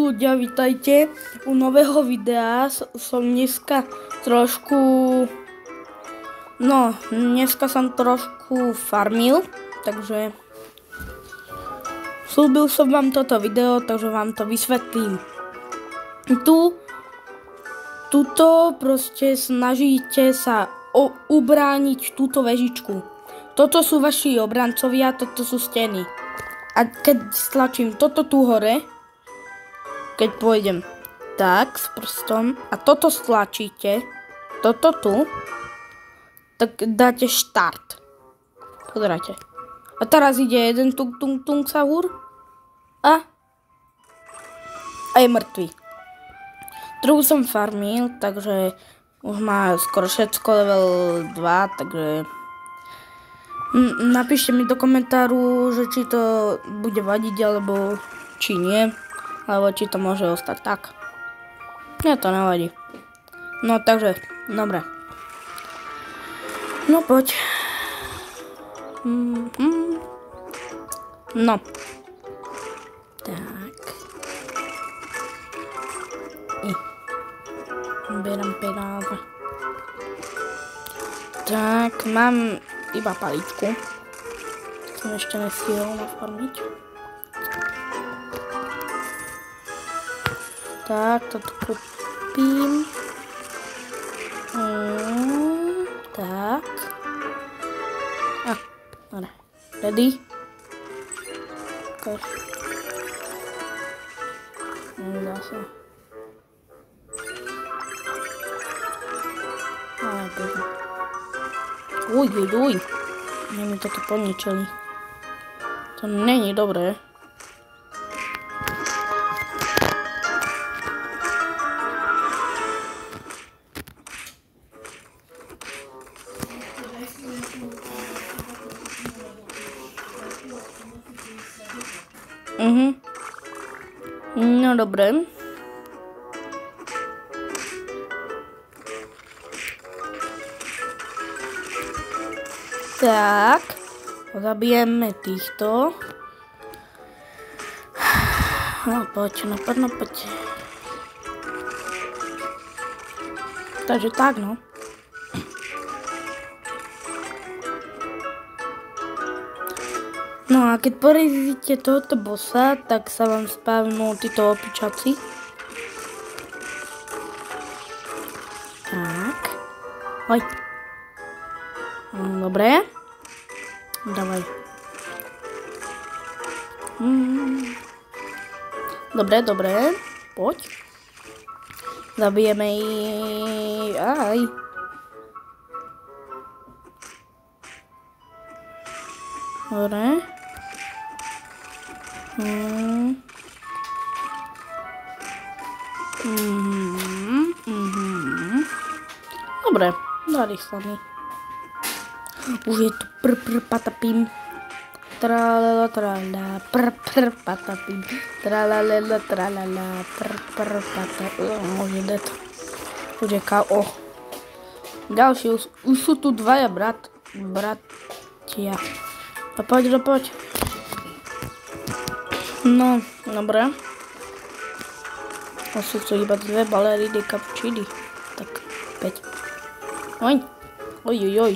ľudia, vítajte u nového videa. Som dneska trošku... dneska som trošku farmil, takže... Slúbil som vám toto video, takže vám to vysvetlím. Tuto proste snažíte sa ubrániť túto vežičku. Toto sú vaši obrancovia, toto sú steny. A keď stlačím toto tu hore, keď pôjdem tak s prstom a toto stlačíte, toto tu, tak dáte štart. Pozerajte. A teraz ide jeden tung sahur a je mŕtvý. Druhú som farmil, takže už má skoro všetko level 2, takže napíšte mi do komentáru, že či to bude vadiť, alebo či nie, alebo či to môže ostať tak. Mne to nevadí. No takže, dobre. No poď. No. Tak. Berám penáze. Tak, mám iba paličku. Som ešte nestihol nafarmiť. Tak, toto kúpim. Tak. Dobre. Ready? Ukáž. Nedá sa. Ale bože. Uj. Mne mi toto poničili. To není dobré. No dobre. Tak, zabijeme týchto. No poď. Takže tak, no. No a keď porazíte tohoto bossa, tak sa vám spavnú títo opičaci. Tak. Oj. Dobre. Dávaj. Dobre. Poď. Zabijeme ich. Aj. Dobre. Dobre, dali sa mi. Už je tu patapim. Tralala tralala patapim. Tralala tralala patapim. Už je dead. Už je KO. Ďalší, už sú tu dvaja bratia. Poď. No, dobre. A sú tu iba dve baleriny cappuccini. Tak, 5. Oj. 3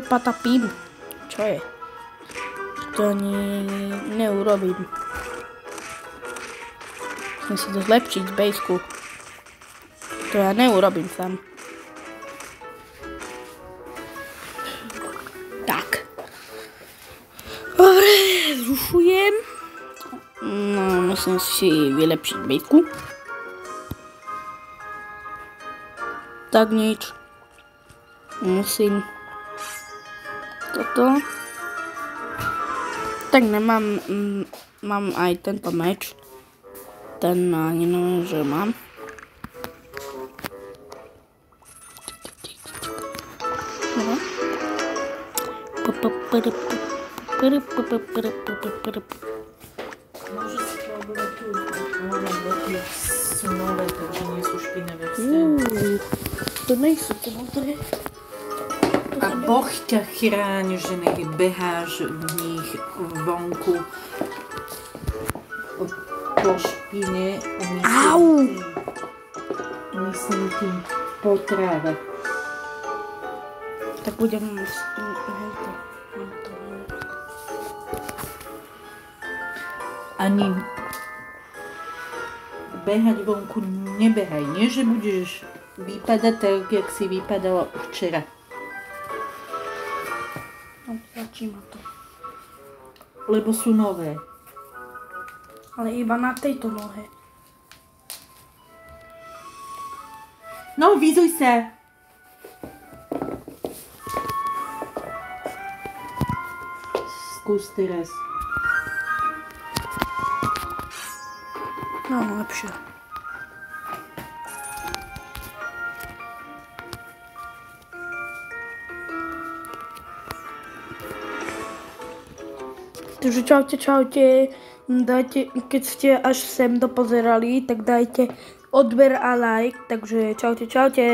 patapím. Čo je? To ani neurobím. Musím si to zlepšiť z bejsku. To ja neurobím sám. Tak. Dobre, zrušujem. No, musím si vylepšiť bejsku. Tak nič. Musím toto. Tak mám aj tento meč. Ten ani neviem, že mám. Môže si to obyvať tu, boky sú nové, takže nie sú špinavé vstany. To nejsú to modré. A Boh ťa chráň, že nech beháš v nich vonku po špine Au! myslím tým po tráve. Tak budem... Ani behať vonku nebehaj. Nie, že budeš vypadať tak, jak si vypadala včera. No, tlačí ma to. Lebo sú nové. Ale iba na tejto nohe. No, vyzuj sa. Skús teraz. No, lepšie. Takže čaute. Dajte, keď ste až sem dopozerali, tak dajte odber a like. Takže čaute.